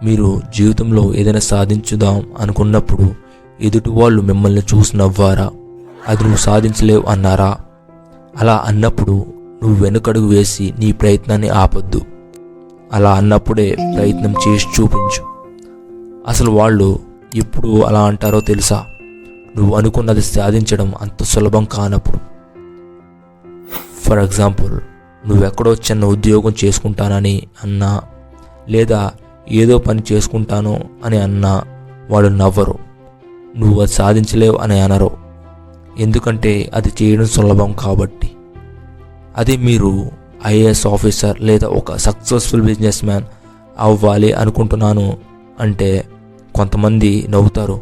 మీరు జీవితంలో ఏదైనా సాధించుదాం అనుకున్నప్పుడు ఎదుటి వాళ్ళు మిమ్మల్ని చూసి నవ్వారా? అది నువ్వు సాధించలేవు అన్నారా? అలా అన్నప్పుడు నువ్వు వెనుకడుగు వేసి నీ ప్రయత్నాన్ని ఆపొద్దు. అలా అన్నప్పుడే ప్రయత్నం చేసి చూపించు. అసలు వాళ్ళు ఎప్పుడు అలా అంటారో తెలుసా? నువ్వు అనుకున్నది సాధించడం అంత సులభం కానప్పుడు. ఫర్ ఎగ్జాంపుల్, నువ్వెక్కడో చిన్న ఉద్యోగం చేసుకుంటానని అన్నా, లేదా ఏదో పని చేసుకుంటాను అని అన్నా వాడు నవ్వరు. నువ్వు అది సాధించలేవు అని అనరు, ఎందుకంటే అది చేయడం సులభం కాబట్టి. అది మీరు ఐఏఎస్ ఆఫీసర్ లేదా ఒక సక్సెస్ఫుల్ బిజినెస్ మ్యాన్ అవ్వాలి అనుకుంటున్నాను అంటే కొంతమంది నవ్వుతారు,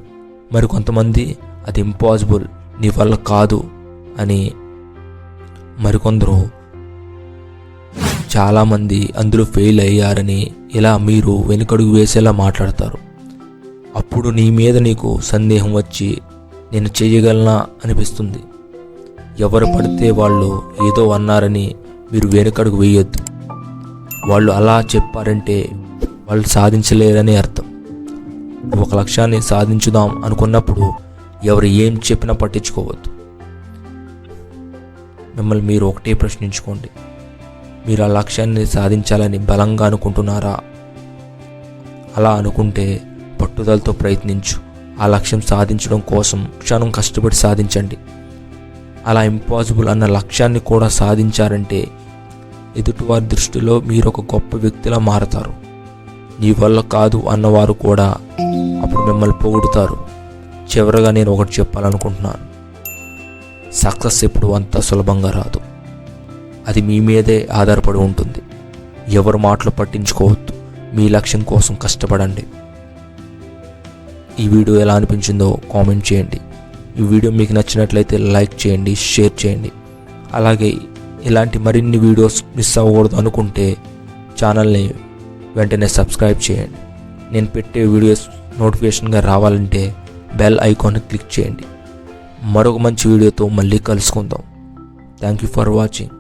మరి కొంతమంది అది ఇంపాసిబుల్, నీ వల్ల కాదు అని. మరికొందరు చాలామంది అందులో ఫెయిల్ అయ్యారని ఇలా మీరు వెనుకడుగు వేసేలా మాట్లాడతారు. అప్పుడు నీ మీద నీకు సందేహం వచ్చి నేను చేయగలనా అనిపిస్తుంది. ఎవరు పడితే వాళ్ళు ఏదో అన్నారని మీరు వెనుకడుగు వేయొద్దు. వాళ్ళు అలా చెప్పారంటే వాళ్ళు సాధించలేరని అర్థం. ఒక లక్ష్యాన్ని సాధించుదాం అనుకున్నప్పుడు ఎవరు ఏం చెప్పినా పట్టించుకోవద్దు. మిమ్మల్ని మీరు ఒకటే ప్రశ్నించుకోండి, మీరు ఆ లక్ష్యాన్ని సాధించాలని బలంగా అనుకుంటున్నారా? అలా అనుకుంటే పట్టుదలతో ప్రయత్నించు. ఆ లక్ష్యం సాధించడం కోసం క్షణం కష్టపడి సాధించండి. అలా ఇంపాసిబుల్ అన్న లక్ష్యాన్ని కూడా సాధించారంటే ఎదుటివారి దృష్టిలో మీరు ఒక గొప్ప వ్యక్తిలా మారతారు. నీ వల్ల కాదు అన్నవారు కూడా అప్పుడు మిమ్మల్ని పొగుడుతారు. చివరగా నేను ఒకటి చెప్పాలనుకుంటున్నాను, సక్సెస్ ఎప్పుడు అంత సులభంగా రాదు. అది మీ మీదే ఆధారపడి ఉంటుంది. ఎవరు మాటలు పట్టించుకోవద్దు. మీ లక్ష్యం కోసం కష్టపడండి. ఈ వీడియో ఎలా అనిపించిందో కామెంట్ చేయండి. ఈ వీడియో మీకు నచ్చినట్లయితే లైక్ చేయండి, షేర్ చేయండి. అలాగే ఇలాంటి మరిన్ని వీడియోస్ మిస్ అవ్వకూడదు అనుకుంటే ఛానల్ని వెంటనే సబ్స్క్రైబ్ చేయండి. నేను పెట్టే వీడియోస్ నోటిఫికేషన్గా రావాలంటే బెల్ ఐకాన్ని క్లిక్ చేయండి. మరొక మంచి వీడియోతో మళ్ళీ కలుసుకుందాం. Thank you for watching.